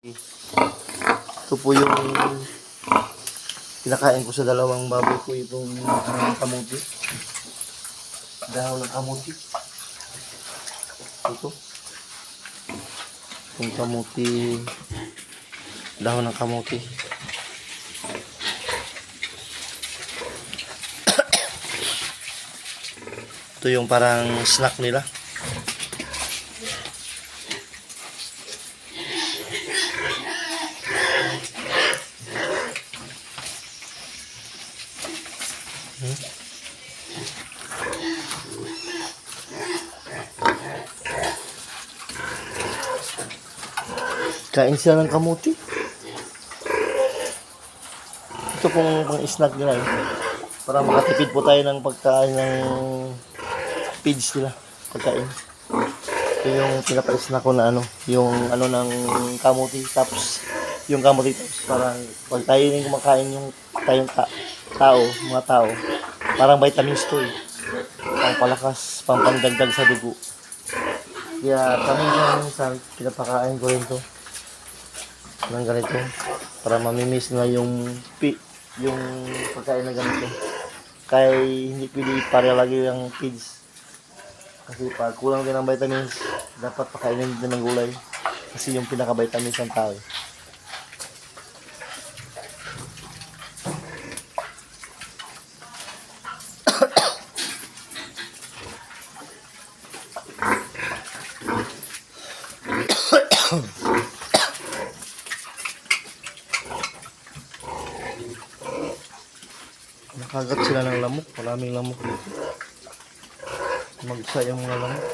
Ito po yung pinakain ko sa dalawang baboy ko, itong kamuti. Dahon ng kamuti. Ito. Itong kamuti. Dahon ng kamuti. Ito yung parang snack nila. Kain sila ng kamuti. Ito pong pang-snack nila eh. Para makatipid po tayo ng pagkain ng feeds nila. Pagkain. Ito yung pinaka-snack ko na yung ng kamuti. Tapos, yung kamuti tapos parang pag tayo yung kumakain yung tayong mga tao, parang vitamins to eh. Pampalakas, pampandagdag sa dugo. Kaya kami minsan pinapakain ko rin to ng ganito para mamimiss na yung pagkain na ganito. Kaya hindi pwede pare lagi yung feeds. Kasi pag kulang din ng vitamins, dapat pakainin din ng gulay. Kasi yung pinaka-vitamins ng tao. Nakagat sila ng lamok. Maraming lamok dito. Magsa yung mga lamok.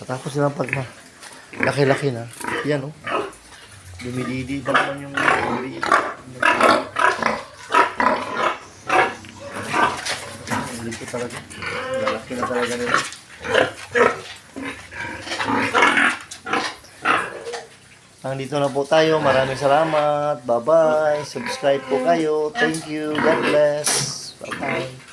Katapos silang pag laki-laki na. Yan dumididi pa naman yung dumididi. Dito talaga. Lalaki na talaga nila. Dito na po tayo. Maraming salamat. Bye-bye. Subscribe po kayo. Thank you. God bless. Bye-bye.